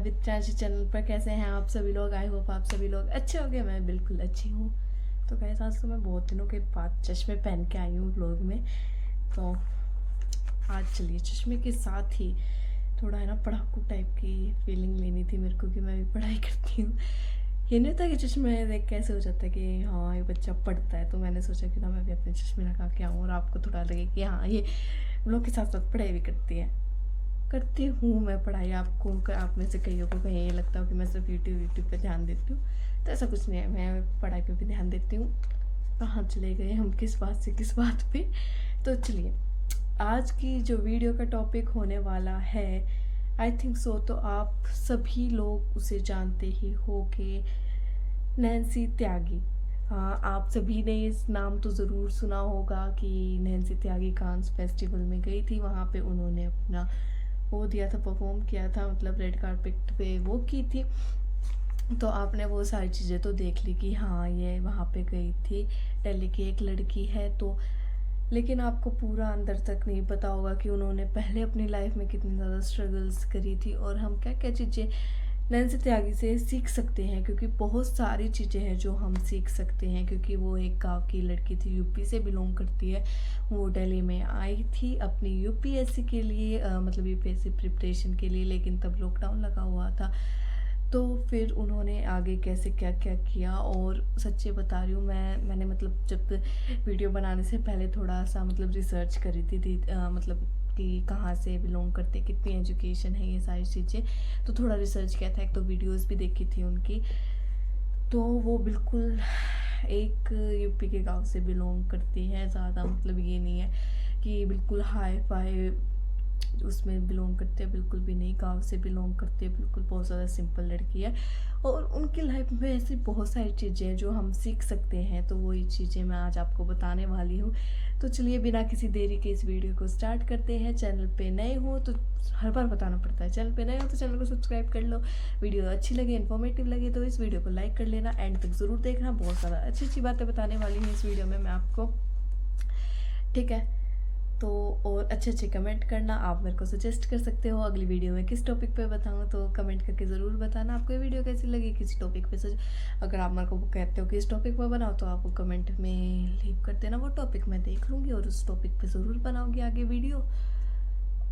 With ट्रांशी channel पर। कैसे हैं आप सभी लोग? आई होप आप सभी लोग अच्छे होंगे। मैं बिल्कुल अच्छी हूँ। तो गाइस आज तो मैं बहुत दिनों के बाद चश्मे पहन के आई हूँ व्लॉग में। तो आज चलिए चश्मे के साथ ही थोड़ा है ना पढ़ाकू टाइप की फीलिंग लेनी थी मेरे को कि मैं भी पढ़ाई करती हूँ। ये नहीं होता कि चश्मे देख कैसे हो जाता है कि हाँ ये बच्चा पढ़ता है। तो मैंने सोचा कि ना मैं भी अपने चश्मे लगा के आऊँ और आपको थोड़ा लगे कि हाँ ये व्लॉग के साथ साथ पढ़ाई भी करती हूँ मैं पढ़ाई। आपको आप में से कईयों को कहीं ये लगता हो कि मैं सिर्फ यूट्यूब पे ध्यान देती हूँ, तो ऐसा कुछ नहीं है, मैं पढ़ाई पे भी ध्यान देती हूँ। कहाँ चले गए हम, किस बात से किस बात पे। तो चलिए आज की जो वीडियो का टॉपिक होने वाला है, आई थिंक सो तो आप सभी लोग उसे जानते ही होंगे, नैन्सी त्यागी। हाँ, आप सभी ने इस नाम तो ज़रूर सुना होगा कि नैन्सी त्यागी कांस फेस्टिवल में गई थी। वहाँ पे उन्होंने अपना वो दिया था, परफॉर्म किया था, मतलब रेड कारपेट पे वो की थी। तो आपने वो सारी चीज़ें तो देख ली कि हाँ ये वहाँ पे गई थी, दिल्ली की एक लड़की है। तो लेकिन आपको पूरा अंदर तक नहीं पता होगा कि उन्होंने पहले अपनी लाइफ में कितनी ज़्यादा स्ट्रगल्स करी थी और हम क्या क्या चीज़ें नैन्सी त्यागी से सीख सकते हैं। क्योंकि बहुत सारी चीज़ें हैं जो हम सीख सकते हैं, क्योंकि वो एक गांव की लड़की थी, यूपी से बिलोंग करती है। वो दिल्ली में आई थी अपनी यूपीएससी के लिए, मतलब यूपीएससी प्रिपरेशन के लिए, लेकिन तब लॉकडाउन लगा हुआ था। तो फिर उन्होंने आगे कैसे क्या क्या किया, और सच्चे बता रही हूँ मैंने मतलब जब वीडियो बनाने से पहले थोड़ा सा मतलब रिसर्च करी थी, मतलब कि कहाँ से बिलोंग करते, कितनी एजुकेशन है, ये सारी चीज़ें। तो थोड़ा रिसर्च किया था, एक तो वीडियोस भी देखी थी उनकी। तो वो बिल्कुल एक यूपी के गांव से बिलोंग करती हैं। ज़्यादा मतलब ये नहीं है कि बिल्कुल हाई फाई उसमें बिलोंग करते हैं, बिल्कुल भी नहीं। गांव से बिलोंग करते हैं, बिल्कुल बहुत ज़्यादा सिंपल लड़की है। और उनकी लाइफ में ऐसी बहुत सारी चीज़ें हैं जो हम सीख सकते हैं। तो वही चीज़ें मैं आज आपको बताने वाली हूँ। तो चलिए बिना किसी देरी के इस वीडियो को स्टार्ट करते हैं। चैनल पे नए हो तो हर बार बताना पड़ता है, चैनल पे नए हो तो चैनल को सब्सक्राइब कर लो। वीडियो अच्छी लगे, इन्फॉर्मेटिव लगे तो इस वीडियो को लाइक कर लेना, एंड तक ज़रूर देखना। बहुत ज़्यादा अच्छी अच्छी बातें बताने वाली हूँ इस वीडियो में मैं आपको, ठीक है। तो और अच्छे अच्छे कमेंट करना, आप मेरे को सजेस्ट कर सकते हो अगली वीडियो में किस टॉपिक पे बताऊँ, तो कमेंट करके ज़रूर बताना आपको ये वीडियो कैसी लगी, किसी टॉपिक पे अगर आप मेरे को कहते हो कि इस टॉपिक पर बनाओ तो आप कमेंट में लीव कर देना, वो टॉपिक मैं देख लूँगी और उस टॉपिक पे ज़रूर बनाऊँगी आगे वीडियो।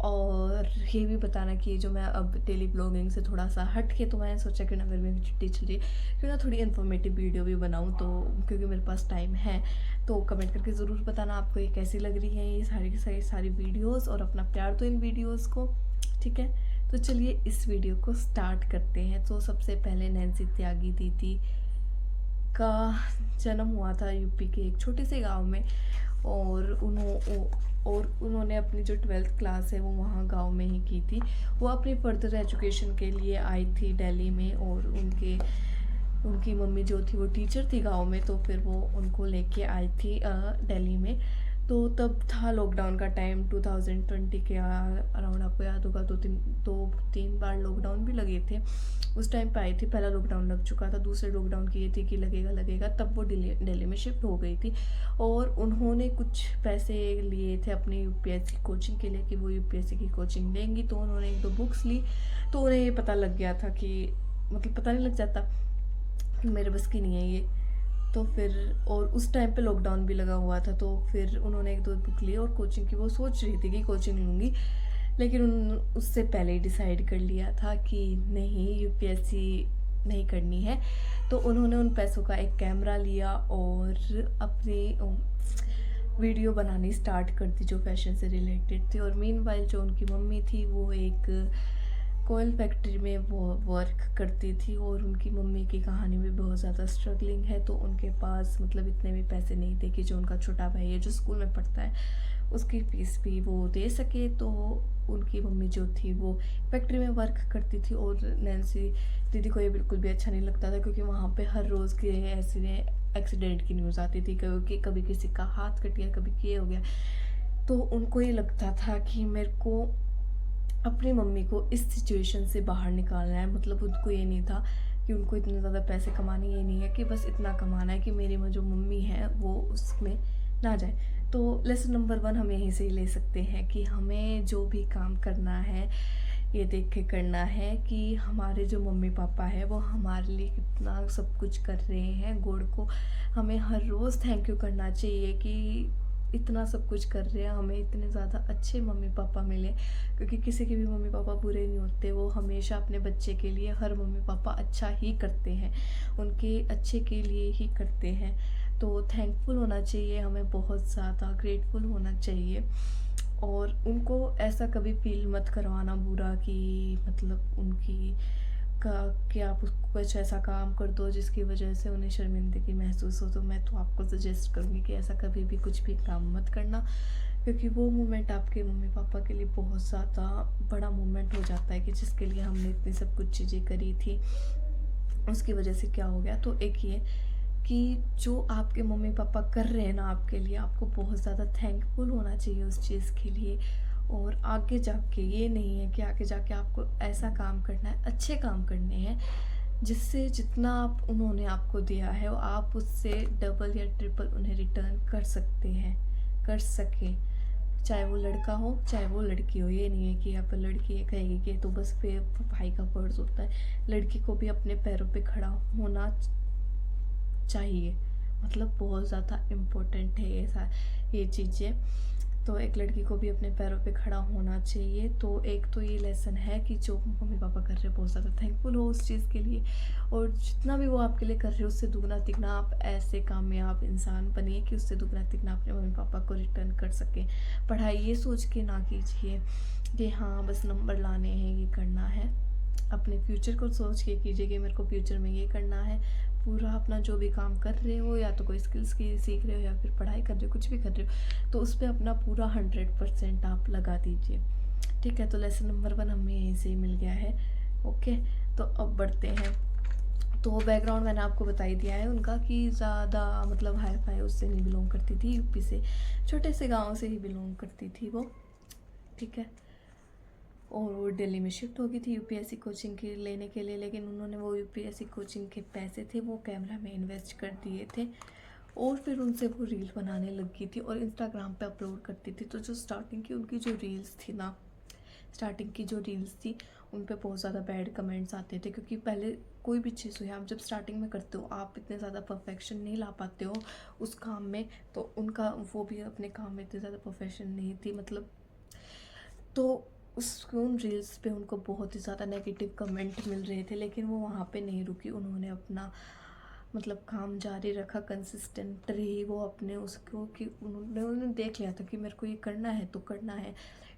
और ये भी बताना कि जो मैं अब डेली ब्लॉगिंग से थोड़ा सा हट के, तो मैंने सोचा कि ना गर्मी की छुट्टी चल रही है, क्यों ना थोड़ी इन्फॉर्मेटिव वीडियो भी बनाऊँ। तो क्योंकि मेरे पास टाइम है, तो कमेंट करके ज़रूर बताना आपको ये कैसी लग रही है ये सारी वीडियोस, और अपना प्यार दो इन वीडियोस को, ठीक है। तो चलिए इस वीडियो को स्टार्ट करते हैं। तो सबसे पहले नैन्सी त्यागी दीदी का जन्म हुआ था यूपी के एक छोटे से गांव में, और उन्होंने अपनी जो 12th क्लास है वो वहाँ गांव में ही की थी। वो अपनी फर्दर एजुकेशन के लिए आई थी दिल्ली में, और उनकी मम्मी जो थी वो टीचर थी गांव में, तो फिर वो उनको लेके आई थी दिल्ली में। तो तब था लॉकडाउन का टाइम, 2020 के अराउंड, आपको याद होगा, दो तीन बार लॉकडाउन भी लगे थे। उस टाइम पे आई थी, पहला लॉकडाउन लग चुका था, दूसरे लॉकडाउन की ये थी कि लगेगा, तब वो दिल्ली में शिफ्ट हो गई थी। और उन्होंने कुछ पैसे लिए थे अपनी यूपीएससी कोचिंग के लिए कि वो यूपीएससी की कोचिंग लेंगी। तो उन्होंने एक दो बुक्स ली, तो उन्हें ये पता लग गया था कि मतलब पता नहीं लग जाता, मेरे बस की नहीं है ये। तो फिर और उस टाइम पे लॉकडाउन भी लगा हुआ था, तो फिर उन्होंने एक दो बुक ली और कोचिंग की वो सोच रही थी कि कोचिंग लूँगी, लेकिन उससे पहले ही डिसाइड कर लिया था कि नहीं यूपीएससी नहीं करनी है। तो उन्होंने उन पैसों का एक कैमरा लिया और अपनी वीडियो बनानी स्टार्ट कर दी जो फैशन से रिलेटेड थी। और मीनवाइल जो उनकी मम्मी थी वो एक कोयल फैक्ट्री में वो वर्क करती थी, और उनकी मम्मी की कहानी भी बहुत ज़्यादा स्ट्रगलिंग है। तो उनके पास मतलब इतने भी पैसे नहीं थे कि जो उनका छोटा भाई है जो स्कूल में पढ़ता है उसकी फीस भी वो दे सके। तो उनकी मम्मी जो थी वो फैक्ट्री में वर्क करती थी, और नैन्सी दीदी को ये बिल्कुल भी अच्छा नहीं लगता था, क्योंकि वहाँ पे हर रोज़ के ऐसे एक्सीडेंट की न्यूज़ आती थी, क्योंकि कभी किसी का हाथ कट गया, कभी ये हो गया। तो उनको ये लगता था कि मेरे को अपनी मम्मी को इस सिचुएशन से बाहर निकालना है। मतलब उनको ये नहीं था कि उनको इतने ज़्यादा पैसे कमाने, ये नहीं है कि बस इतना कमाना है कि मेरी जो मम्मी है वो उसमें ना जाए। तो लेसन नंबर 1 हम यहीं से ही ले सकते हैं कि हमें जो भी काम करना है ये देख के करना है कि हमारे जो मम्मी पापा है वो हमारे लिए कितना सब कुछ कर रहे हैं। गॉड को हमें हर रोज़ थैंक यू करना चाहिए कि इतना सब कुछ कर रहे हैं, हमें इतने ज़्यादा अच्छे मम्मी पापा मिले। क्योंकि किसी के भी मम्मी पापा बुरे नहीं होते, वो हमेशा अपने बच्चे के लिए हर मम्मी पापा अच्छा ही करते हैं, उनके अच्छे के लिए ही करते हैं। तो थैंकफुल होना चाहिए हमें, बहुत ज़्यादा ग्रेटफुल होना चाहिए। और उनको ऐसा कभी फील मत करवाना बुरा कि मतलब उनकी का कि आप उसको कुछ ऐसा काम कर दो जिसकी वजह से उन्हें शर्मिंदगी महसूस हो। तो मैं तो आपको सजेस्ट करूँगी कि ऐसा कभी भी कुछ भी काम मत करना, क्योंकि वो मोमेंट आपके मम्मी पापा के लिए बहुत ज़्यादा बड़ा मोमेंट हो जाता है कि जिसके लिए हमने इतनी सब कुछ चीज़ें करी थी, उसकी वजह से क्या हो गया। तो एक ये कि जो आपके मम्मी पापा कर रहे हैं ना आपके लिए, आपको बहुत ज़्यादा थैंकफुल होना चाहिए उस चीज़ के लिए। और आगे जाके ये नहीं है कि आगे जाके आपको ऐसा काम करना है, अच्छे काम करने हैं जिससे जितना आप उन्होंने आपको दिया है वो आप उससे डबल या ट्रिपल उन्हें रिटर्न कर सकते हैं, कर सकें। चाहे वो लड़का हो चाहे वो लड़की हो, ये नहीं है कि आप लड़की है कहेगी कि तो बस फिर भाई का फर्ज होता है। लड़की को भी अपने पैरों पे खड़ा होना चाहिए, मतलब बहुत ज़्यादा इम्पोर्टेंट है ये चीज़ें। तो एक लड़की को भी अपने पैरों पे खड़ा होना चाहिए। तो एक तो ये लेसन है कि जो मम्मी पापा कर रहे हैं बहुत ज़्यादा थैंकफुल हो उस चीज़ के लिए, और जितना भी वो आपके लिए कर रहे हो उससे दुगना तिगना आप ऐसे कामयाब इंसान बनिए कि उससे दुगना तिगना अपने मम्मी पापा को रिटर्न कर सकें। पढ़ाई ये सोच के ना कीजिए कि हाँ बस नंबर लाने हैं, ये करना है। अपने फ्यूचर को सोच के कीजिए कि मेरे को फ्यूचर में ये करना है। पूरा अपना जो भी काम कर रहे हो, या तो कोई स्किल्स की सीख रहे हो या फिर पढ़ाई कर रहे हो, कुछ भी कर रहे हो, तो उस पर अपना पूरा 100% आप लगा दीजिए। ठीक है, तो लेसन नंबर 1 हमें यहीं से मिल गया है। ओके, तो अब बढ़ते हैं। तो बैकग्राउंड मैंने आपको बता ही दिया है उनका कि ज़्यादा मतलब हाई फाई उससे नहीं बिलोंग करती थी, यूपी से छोटे से गाँव से ही बिलोंग करती थी वो। ठीक है, और वो दिल्ली में शिफ्ट हो गई थी यूपीएससी कोचिंग के लेने के लिए, लेकिन उन्होंने वो यूपीएससी कोचिंग के पैसे थे वो कैमरा में इन्वेस्ट कर दिए थे, और फिर उनसे वो रील बनाने लगी थी और इंस्टाग्राम पे अपलोड करती थी। तो जो स्टार्टिंग की उनकी जो रील्स थी ना, स्टार्टिंग की जो रील्स थी उन पे बहुत ज़्यादा बैड कमेंट्स आते थे, क्योंकि पहले कोई भी चीज़ हो आप जब स्टार्टिंग में करते हो आप इतने ज़्यादा परफेक्शन नहीं ला पाते हो उस काम में। तो उनका वो भी अपने काम में इतनी ज़्यादा प्रोफेशन नहीं थी, मतलब तो उन रील्स पे उनको बहुत ही ज़्यादा नेगेटिव कमेंट मिल रहे थे, लेकिन वो वहाँ पे नहीं रुकी। उन्होंने अपना मतलब काम जारी रखा, कंसिस्टेंट रही वो अपने उसको कि उन्होंने देख लिया था कि मेरे को ये करना है तो करना है,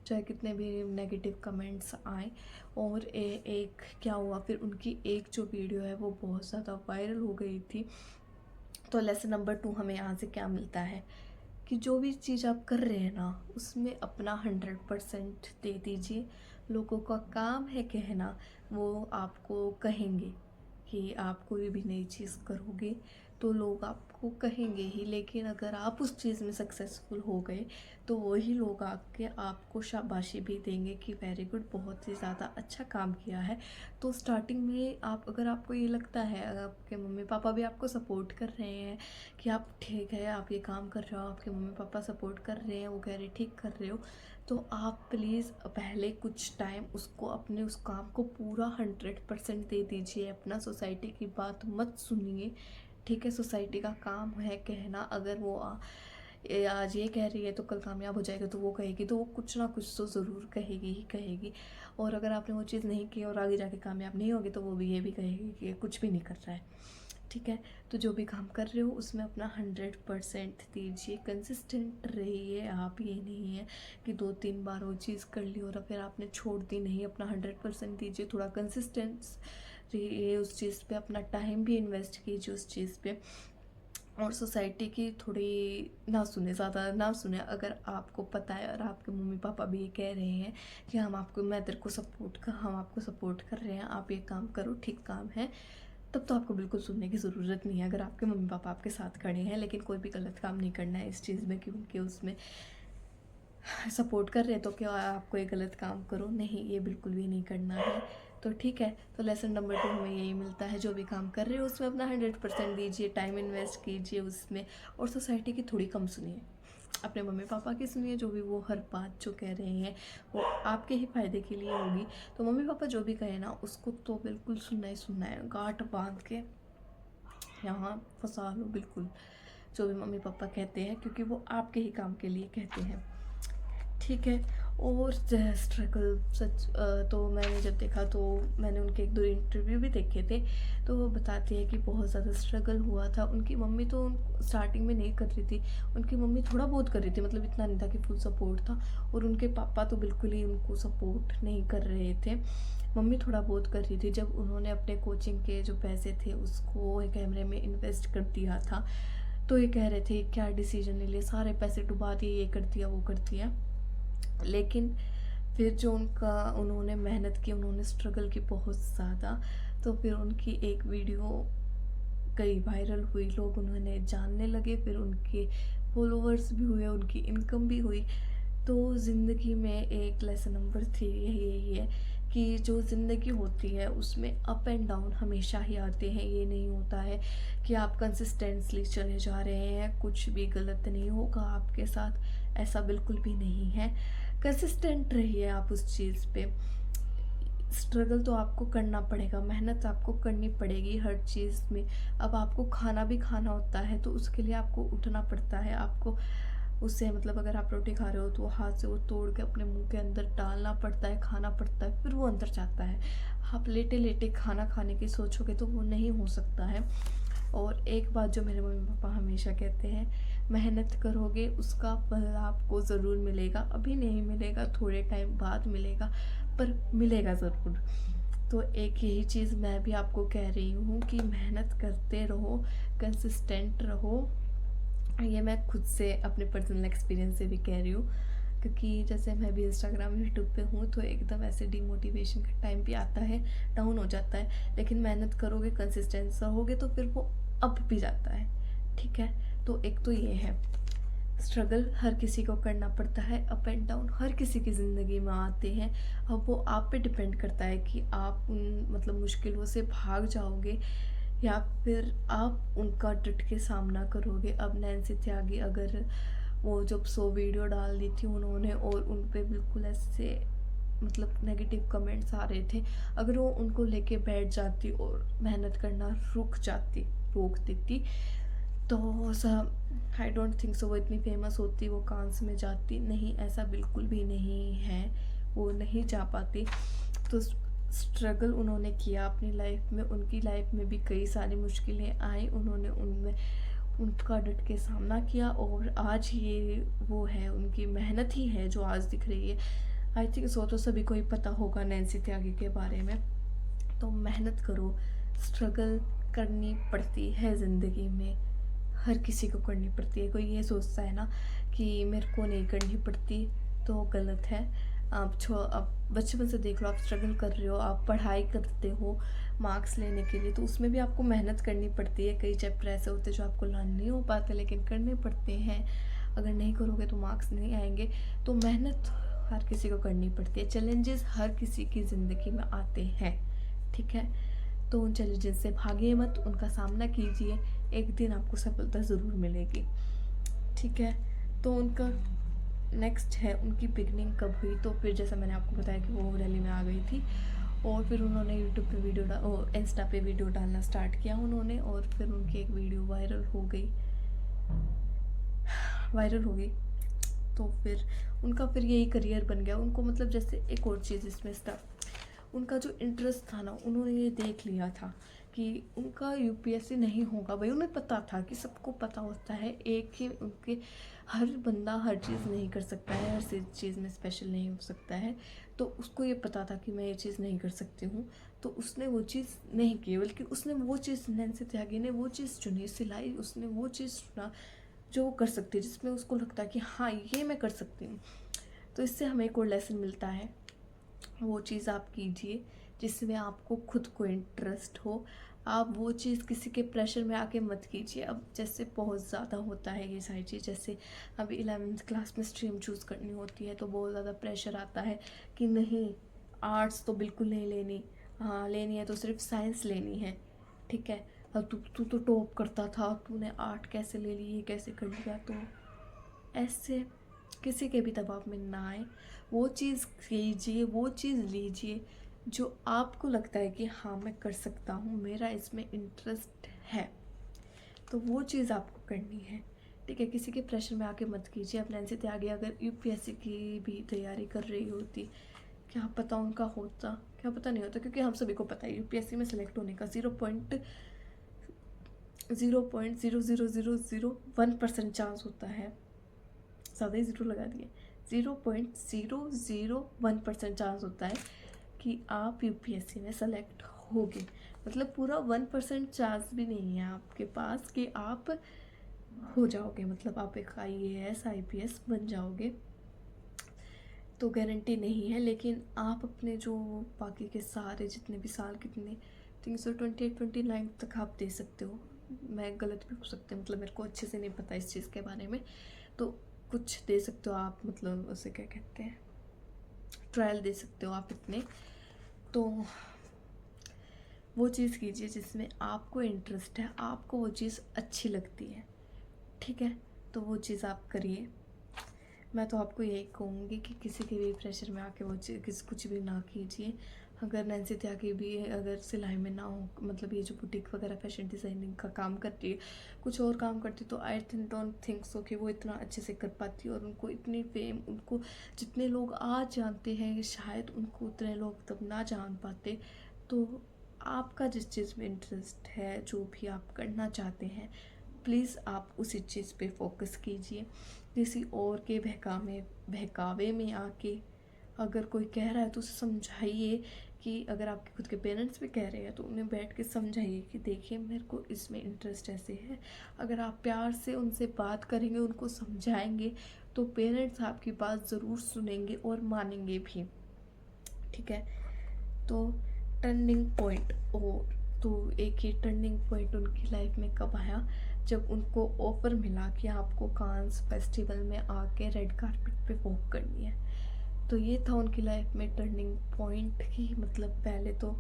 चाहे कितने भी नेगेटिव कमेंट्स आए। और एक क्या हुआ फिर, उनकी एक जो वीडियो है वो बहुत ज़्यादा वायरल हो गई थी। तो लेसन नंबर 2 हमें यहाँ से क्या मिलता है कि जो भी चीज़ आप कर रहे हैं ना उसमें अपना 100% दे दीजिए। लोगों का काम है कहना, वो आपको कहेंगे कि आप कोई भी नई चीज़ करोगे तो लोग आपको कहेंगे ही, लेकिन अगर आप उस चीज़ में सक्सेसफुल हो गए तो वही लोग आके आपको शाबाशी भी देंगे कि वेरी गुड, बहुत ही ज़्यादा अच्छा काम किया है। तो स्टार्टिंग में आप अगर आपको ये लगता है, अगर आपके मम्मी पापा भी आपको सपोर्ट कर रहे हैं कि आप ठीक है आप ये काम कर रहे हो, आपके मम्मी पापा सपोर्ट कर रहे हैं, वो कह रहे ठीक कर रहे हो, तो आप प्लीज़ पहले कुछ टाइम उसको अपने उस काम को पूरा 100% दे दीजिए। अपना सोसाइटी की बात मत सुनिए। ठीक है, सोसाइटी का काम है कहना, अगर वो आज ये कह रही है तो कल कामयाब हो जाएगा तो वो कहेगी, तो वो कुछ ना कुछ तो ज़रूर कहेगी ही कहेगी। और अगर आपने वो चीज़ नहीं की और आगे जाके कामयाब नहीं होगी तो वो भी ये भी कहेगी कि कुछ भी नहीं कर रहा है। ठीक है, तो जो भी काम कर रहे हो उसमें अपना 100% दीजिए, कंसिस्टेंट रहिए आप। ये नहीं है कि 2-3 बार वो चीज़ कर ली और फिर आपने छोड़ दी, नहीं, अपना 100% दीजिए, थोड़ा कंसिस्टेंस रहिए उस चीज़ पे, अपना टाइम भी इन्वेस्ट कीजिए उस चीज़ पे। और सोसाइटी की थोड़ी ना सुने, ज़्यादा ना सुने। अगर आपको पता है और आपके मम्मी पापा भी ये कह रहे हैं कि हम आपको हम आपको सपोर्ट कर रहे हैं, आप ये काम करो, ठीक काम है, तब तो आपको बिल्कुल सुनने की ज़रूरत नहीं है। अगर आपके मम्मी पापा आपके साथ खड़े हैं, लेकिन कोई भी गलत काम नहीं करना है इस चीज़ में कि उनके उसमें सपोर्ट कर रहे हैं तो क्या आपको ये गलत काम करो, नहीं, ये बिल्कुल भी नहीं करना है। तो ठीक है, तो लेसन नंबर 2 हमें यही मिलता है, जो भी काम कर रहे हो उसमें अपना 100% दीजिए, टाइम इन्वेस्ट कीजिए उसमें, और सोसाइटी की थोड़ी कम सुनिए। अपने मम्मी पापा की सुनिए, जो भी वो हर बात जो कह रहे हैं वो आपके ही फ़ायदे के लिए होगी। तो मम्मी पापा जो भी कहे ना उसको तो बिल्कुल सुनना ही सुनना है, गांठ बांध के यहाँ फंसा लो बिल्कुल, जो भी मम्मी पापा कहते हैं, क्योंकि वो आपके ही काम के लिए कहते हैं, ठीक है। और स्ट्रगल सच तो मैंने जब देखा तो मैंने उनके एक दो इंटरव्यू भी देखे थे, तो वो बताती है कि बहुत ज़्यादा स्ट्रगल हुआ था। उनकी मम्मी तो स्टार्टिंग में नहीं कर रही थी, उनकी मम्मी थोड़ा बहुत कर रही थी, मतलब इतना नहीं था कि फुल सपोर्ट था। और उनके पापा तो बिल्कुल ही उनको सपोर्ट नहीं कर रहे थे, मम्मी थोड़ा बहुत कर रही थी। जब उन्होंने अपने कोचिंग के जो पैसे थे उसको एक कैमरे में इन्वेस्ट कर दिया था, तो ये कह रहे थे क्या डिसीजन ले लिया, सारे पैसे डुबा दिए, ये कर दिया वो कर दिया। लेकिन फिर जो उन्होंने मेहनत की, उन्होंने स्ट्रगल की बहुत ज़्यादा, तो फिर उनकी एक वीडियो कई वायरल हुई, लोग उन्होंने जानने लगे, फिर उनके फॉलोअर्स भी हुए, उनकी इनकम भी हुई। तो ज़िंदगी में एक लेसन नंबर 3 यही है कि जो ज़िंदगी होती है उसमें अप एंड डाउन हमेशा ही आते हैं। ये नहीं होता है कि आप कंसिस्टेंटली चले जा रहे हैं, कुछ भी गलत नहीं होगा आपके साथ, ऐसा बिल्कुल भी नहीं है। कंसिस्टेंट रहिए आप उस चीज़ पे। स्ट्रगल तो आपको करना पड़ेगा, मेहनत आपको करनी पड़ेगी हर चीज़ में। अब आपको खाना भी खाना होता है तो उसके लिए आपको उठना पड़ता है, आपको उससे मतलब अगर आप रोटी खा रहे हो तो हाथ से वो तोड़ के अपने मुंह के अंदर डालना पड़ता है, खाना पड़ता है, फिर वो अंदर जाता है। आप लेटे लेटे खाना खाने की सोचोगे तो वो नहीं हो सकता है। और एक बात जो मेरे मम्मी पापा हमेशा कहते हैं, मेहनत करोगे उसका फल आपको ज़रूर मिलेगा, अभी नहीं मिलेगा, थोड़े टाइम बाद मिलेगा, पर मिलेगा ज़रूर। तो एक यही चीज़ मैं भी आपको कह रही हूँ कि मेहनत करते रहो, कंसिस्टेंट रहो। ये मैं खुद से अपने पर्सनल एक्सपीरियंस से भी कह रही हूँ, क्योंकि जैसे मैं भी इंस्टाग्राम यूट्यूब पे हूँ तो एकदम ऐसे डिमोटिवेशन का टाइम भी आता है, डाउन हो जाता है, लेकिन मेहनत करोगे, कंसिस्टेंस रहोगे तो फिर वो अप भी जाता है, ठीक है। तो एक तो ये है, स्ट्रगल हर किसी को करना पड़ता है, अप एंड डाउन हर किसी की ज़िंदगी में आते हैं। अब वो आप पे डिपेंड करता है कि आप उन मतलब मुश्किलों से भाग जाओगे या फिर आप उनका डट के सामना करोगे। अब नैन्सी त्यागी अगर वो जब 100 वीडियो डाल दी थी उन्होंने और उन पे बिल्कुल ऐसे मतलब नेगेटिव कमेंट्स आ रहे थे, अगर वो उनको लेके बैठ जाती और मेहनत करना रोक देती तो सब आई डोंट थिंक सो वो इतनी फेमस होती, वो कांस में जाती नहीं, ऐसा बिल्कुल भी नहीं है, वो नहीं जा पाती। तो स्ट्रगल उन्होंने किया अपनी लाइफ में, उनकी लाइफ में भी कई सारी मुश्किलें आई, उन्होंने उनमें उनका डट के सामना किया और आज ये वो है, उनकी मेहनत ही है जो आज दिख रही है। आई थिंक सो तो सभी को ही पता होगा नैन्सी त्यागी के बारे में। तो मेहनत करो, स्ट्रगल करनी पड़ती है ज़िंदगी में, हर किसी को करनी पड़ती है। कोई ये सोचता है ना कि मेरे को नहीं करनी पड़ती तो गलत है। आप बचपन से देख लो, आप स्ट्रगल कर रहे हो, आप पढ़ाई करते हो मार्क्स लेने के लिए, तो उसमें भी आपको मेहनत करनी पड़ती है। कई चैप्टर ऐसे होते हैं जो आपको लर्न नहीं हो पाते लेकिन करने पड़ते हैं, अगर नहीं करोगे तो मार्क्स नहीं आएंगे। तो मेहनत हर किसी को करनी पड़ती है, चैलेंजेस हर किसी की ज़िंदगी में आते हैं, ठीक है। तो उन चैलेंजेस से भागिए मत, उनका सामना कीजिए, एक दिन आपको सफलता ज़रूर मिलेगी, ठीक है। तो उनका नेक्स्ट है उनकी बिगनिंग कब हुई, तो फिर जैसा मैंने आपको बताया कि वो दिल्ली में आ गई थी और फिर उन्होंने यूट्यूब पे वीडियो इंस्टा पे वीडियो डालना स्टार्ट किया उन्होंने, और फिर उनकी एक वीडियो वायरल हो गई। तो फिर उनका फिर यही करियर बन गया उनको, मतलब जैसे एक और चीज़ इसमें उनका जो इंटरेस्ट था ना, उन्होंने ये देख लिया था कि उनका यूपीएससी नहीं होगा। भाई उन्हें पता था कि सबको पता होता है, एक ही उनके हर बंदा हर चीज़ नहीं कर सकता है, हर चीज़ में स्पेशल नहीं हो सकता है। तो उसको ये पता था कि मैं ये चीज़ नहीं कर सकती हूँ, तो उसने वो चीज़ नहीं की, बल्कि उसने वो चीज़, नैन्सी त्यागी ने वो चीज़ चुनी, सिलाई, उसने वो चीज़ चुना जो वो कर सकती है, जिसमें उसको लगता है कि हाँ ये मैं कर सकती हूँ। तो इससे हमें एक और लेसन मिलता है, वो चीज़ आप कीजिए जिसमें आपको खुद को इंटरेस्ट हो। आप वो चीज़ किसी के प्रेशर में आके मत कीजिए। अब जैसे बहुत ज़्यादा होता है ये सारी चीज़, जैसे अभी 11th क्लास में स्ट्रीम चूज़ करनी होती है तो बहुत ज़्यादा प्रेशर आता है कि नहीं आर्ट्स तो बिल्कुल नहीं लेनी, हाँ लेनी है तो सिर्फ साइंस लेनी है, ठीक है। अब तू तू तो टॉप करता था, तूने आर्ट कैसे ले ली, ये कैसे कर लिया। तो ऐसे किसी के भी दबाव में ना आए। वो चीज़ कीजिए, वो चीज़ लीजिए जो आपको लगता है कि हाँ मैं कर सकता हूँ, मेरा इसमें इंटरेस्ट है, तो वो चीज़ आपको करनी है। ठीक है, किसी के प्रेशर में आके मत कीजिए। अब नैन्सी त्यागी अगर यूपीएससी की भी तैयारी कर रही होती, क्या पता उनका होता, क्या पता नहीं होता, क्योंकि हम सभी को पता है यूपीएससी में सेलेक्ट होने का 0.00001% चांस होता है। ज़्यादा ही ज़ीरो लगा दिए, 0.001% चांस होता है कि आप यूपीएससी में सेलेक्ट होगे। मतलब पूरा 1% चांस भी नहीं है आपके पास कि आप हो जाओगे, मतलब आप एक IAS IPS बन जाओगे, तो गारंटी नहीं है। लेकिन आप अपने जो बाकी के सारे जितने भी साल, कितने 328-29 तक आप दे सकते हो। मैं गलत भी हो सकती हूँ, मतलब मेरे को अच्छे से नहीं पता इस चीज़ के बारे में, तो कुछ दे सकते हो आप, मतलब उसे क्या कहते हैं, ट्रायल दे सकते हो आप इतने। तो वो चीज़ कीजिए जिसमें आपको इंटरेस्ट है, आपको वो चीज़ अच्छी लगती है। ठीक है, तो वो चीज़ आप करिए। मैं तो आपको यही कहूँगी कि किसी के भी प्रेशर में आके वो चीज़ कुछ भी ना कीजिए। अगर नैन्सी त्यागी भी अगर सिलाई में ना हो, मतलब ये जो बुटीक वगैरह फैशन डिज़ाइनिंग का काम करती है, कुछ और काम करती, तो आई डोंट थिंक सो कि वो इतना अच्छे से कर पाती, और उनको इतनी फेम, उनको जितने लोग आज जानते हैं शायद उनको उतने लोग तब ना जान पाते। तो आपका जिस चीज़ में इंटरेस्ट है, जो भी आप करना चाहते हैं, प्लीज़ आप उसी चीज़ पे फोकस कीजिए। किसी और के बहकावे में आके अगर कोई कह रहा है तो उसे समझाइए कि अगर आपके खुद के पेरेंट्स भी कह रहे हैं तो उन्हें बैठ के समझाइए कि देखिए मेरे को इसमें इंटरेस्ट ऐसे है। अगर आप प्यार से उनसे बात करेंगे, उनको समझाएंगे, तो पेरेंट्स आपकी बात ज़रूर सुनेंगे और मानेंगे भी। ठीक है, तो टर्निंग पॉइंट, और तो एक ही टर्निंग पॉइंट उनकी लाइफ में कब आया, जब उनको ऑफ़र मिला कि आपको कांस फेस्टिवल में आके रेड कारपेट पे वॉक करनी है। तो ये था उनकी लाइफ में टर्निंग पॉइंट की, मतलब पहले तो,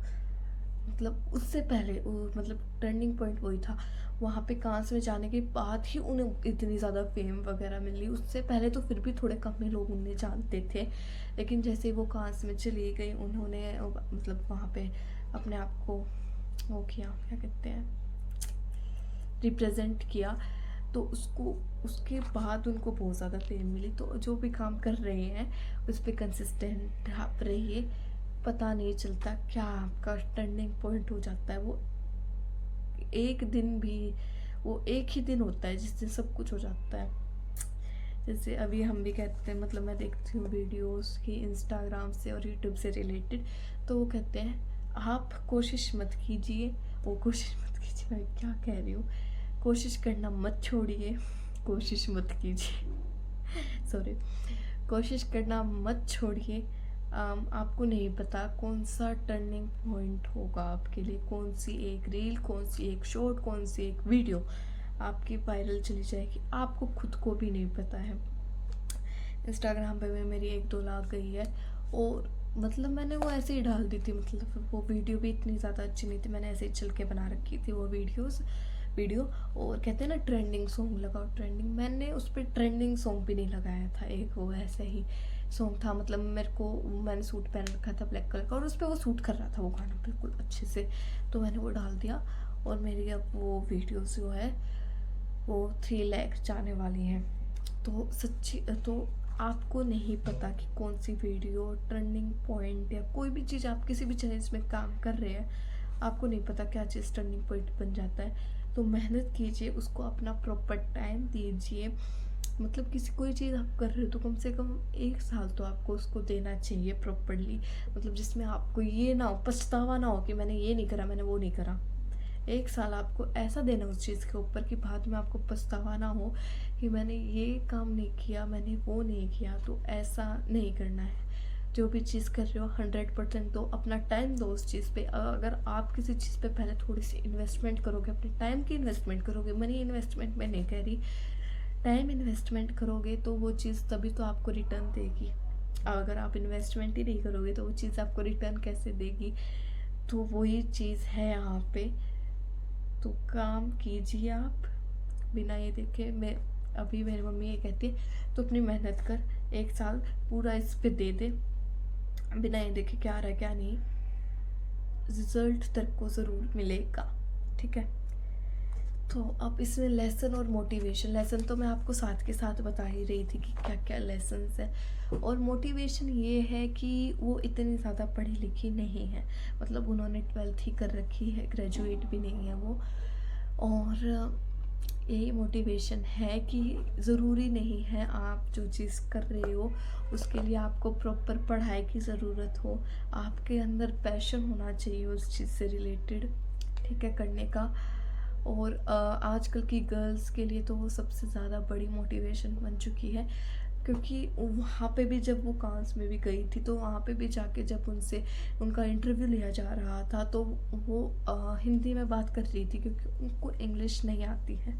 मतलब उससे पहले मतलब टर्निंग पॉइंट वही था। वहाँ पे कांस में जाने के बाद ही उन्हें इतनी ज़्यादा फेम वगैरह मिली। उससे पहले तो फिर भी थोड़े कम ही लोग उन्हें जानते थे, लेकिन जैसे वो कांस में चली गई, उन्होंने मतलब वहाँ पे अपने आप को वो किया, क्या कहते हैं, रिप्रेजेंट किया, तो उसको उसके बाद उनको बहुत ज़्यादा फेम मिली। तो जो भी काम कर रहे हैं उस पर कंसिस्टेंट आप रहिए, पता नहीं चलता क्या आपका टर्निंग पॉइंट हो जाता है। वो एक दिन भी, वो एक ही दिन होता है जिस दिन सब कुछ हो जाता है। जैसे अभी हम भी कहते हैं, मतलब मैं देखती हूँ वीडियोस की इंस्टाग्राम से और यूट्यूब से रिलेटेड, तो वो कहते हैं आप कोशिश मत कीजिए, वो कोशिश मत कीजिए, मैं क्या कह रही हूँ, कोशिश करना मत छोड़िए, कोशिश मत कीजिए सॉरी, कोशिश करना मत छोड़िए। आपको नहीं पता कौन सा टर्निंग पॉइंट होगा आपके लिए, कौन सी एक रील, कौन सी एक शॉर्ट, कौन सी एक वीडियो आपकी वायरल चली जाएगी, आपको खुद को भी नहीं पता है। इंस्टाग्राम पे में मेरी 1-2 लाख गई है, और मतलब मैंने वो ऐसे ही डाल दी थी, मतलब वो वीडियो भी इतनी ज़्यादा अच्छी नहीं थी, मैंने ऐसे ही चल के बना रखी थी वो वीडियो। और कहते हैं ना ट्रेंडिंग सॉन्ग लगाओ, ट्रेंडिंग, मैंने उस पर ट्रेंडिंग सॉन्ग भी नहीं लगाया था, एक वो ऐसे ही सॉन्ग था, मतलब मेरे को, मैंने सूट पहन रखा था ब्लैक कलर का, और उस पर वो सूट कर रहा था वो गाना बिल्कुल अच्छे से, तो मैंने वो डाल दिया। और मेरी अब वो वीडियोस जो है वो 3 लाख जाने वाली हैं। तो सच्ची, तो आपको नहीं पता कि कौन सी वीडियो टर्निंग पॉइंट, या कोई भी चीज़ आप किसी भी चीज़ में काम कर रहे हैं, आपको नहीं पता क्या चीज़ टर्निंग पॉइंट बन जाता है। तो मेहनत कीजिए, उसको अपना प्रॉपर टाइम दीजिए। मतलब किसी कोई चीज़ आप कर रहे हो तो कम से कम 1 साल तो आपको उसको देना चाहिए प्रॉपरली, मतलब जिसमें आपको ये ना हो, पछतावा ना हो कि मैंने ये नहीं करा, मैंने वो नहीं करा। 1 साल आपको ऐसा देना उस चीज़ के ऊपर कि बाद में आपको पछतावा ना हो कि मैंने ये काम नहीं किया, मैंने वो नहीं किया। तो ऐसा नहीं करना है। जो भी चीज़ कर रहे हो 100% दो, अपना टाइम दो उस चीज़ पे। अगर आप किसी चीज़ पे पहले थोड़ी सी इन्वेस्टमेंट करोगे, अपने टाइम की इन्वेस्टमेंट करोगे, मनी इन्वेस्टमेंट मैं नहीं कह रही, टाइम इन्वेस्टमेंट करोगे, तो वो चीज़ तभी तो आपको रिटर्न देगी। अगर आप इन्वेस्टमेंट ही नहीं करोगे तो वो चीज़ आपको रिटर्न कैसे देगी। तो वही चीज़ है यहाँ पे। तो काम कीजिए आप, बिना ये देखे, मैं अभी मेरी मम्मी ये कहती है तो अपनी मेहनत कर, 1 साल पूरा इस पे दे दे, बिना ये देखे क्या आ रहा है क्या नहीं, रिजल्ट तेरे को ज़रूर मिलेगा, ठीक है। तो अब इसमें लेसन और मोटिवेशन, लेसन तो मैं आपको साथ के साथ बता ही रही थी कि क्या क्या लेसन्स है, और मोटिवेशन ये है कि वो इतनी ज़्यादा पढ़ी लिखी नहीं है, मतलब उन्होंने 12th ही कर रखी है, ग्रेजुएट भी नहीं है वो। और यही मोटिवेशन है कि ज़रूरी नहीं है आप जो चीज़ कर रहे हो उसके लिए आपको प्रॉपर पढ़ाई की ज़रूरत हो, आपके अंदर पैशन होना चाहिए उस चीज़ से रिलेटेड, ठीक है, करने का। और आजकल की गर्ल्स के लिए तो वो सबसे ज़्यादा बड़ी मोटिवेशन बन चुकी है, क्योंकि वहाँ पे भी जब वो कांस में भी गई थी तो वहाँ पे भी जाके जब उनसे उनका इंटरव्यू लिया जा रहा था तो वो हिंदी में बात कर रही थी, क्योंकि उनको इंग्लिश नहीं आती है,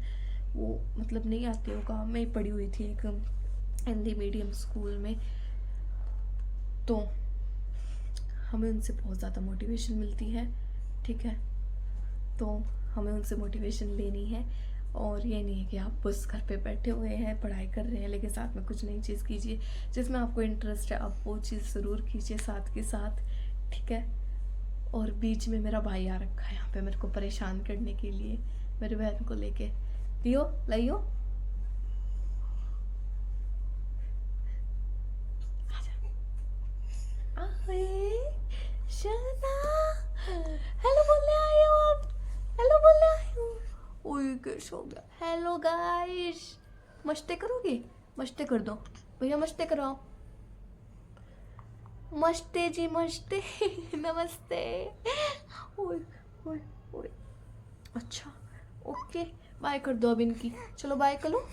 वो मतलब नहीं आती है, वो गाँव में ही पढ़ी हुई थी एक हिंदी मीडियम स्कूल में। तो हमें उनसे बहुत ज़्यादा मोटिवेशन मिलती है, ठीक है। तो हमें उनसे मोटिवेशन लेनी है, और ये नहीं है कि आप बस घर पे बैठे हुए हैं पढ़ाई कर रहे हैं लेकिन साथ में कुछ नई चीज़ कीजिए, जिसमें आपको इंटरेस्ट है आप वो चीज़ ज़रूर कीजिए साथ के साथ, ठीक है। और बीच में मेरा भाई आ रखा है यहाँ पे मेरे को परेशान करने के लिए, मेरी बहन को लेके, दियो लाइयो, हेलो बोलने आए हो आप, हेलो बोलने आए हो, ओए कैसे हो गया, हेलो गाइस, मस्ते करोगे, मस्ते कर दो भैया, मस्ते कराओ, मस्ते जी मस्ते नमस्ते, ओए ओए ओए, अच्छा ओके, बाय कर दो अब इनकी, चलो बाय कर लो,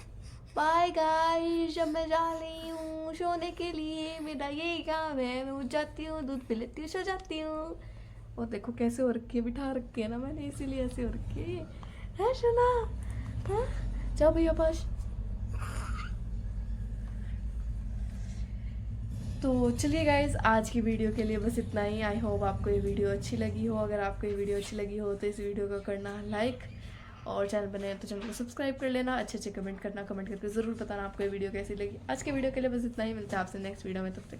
बाय गाइस, अब मैं जा रही हूँ सोने के लिए, मेरा यही काम है, मैं उठ जाती हूँ, दूध पी लेती हूँ, सो जाती हूँ। और देखो कैसे हो रखी है, बिठा रखी है ना मैंने, इसीलिए ऐसे हो रखी है सोना, हाँ जाओ भैया पास। तो चलिए गाइज, आज की वीडियो के लिए बस इतना ही। आई होप आपको ये वीडियो अच्छी लगी हो, अगर आपको ये वीडियो अच्छी लगी हो तो इस वीडियो को करना लाइक, और चैनल बने तो चैनल को सब्सक्राइब कर लेना, अच्छे अच्छे कमेंट करना, कमेंट करके ज़रूर बताना आपको ये वीडियो कैसी लगी। आज के वीडियो के लिए बस इतना ही, मिलता है आपसे नेक्स्ट वीडियो में, तब तक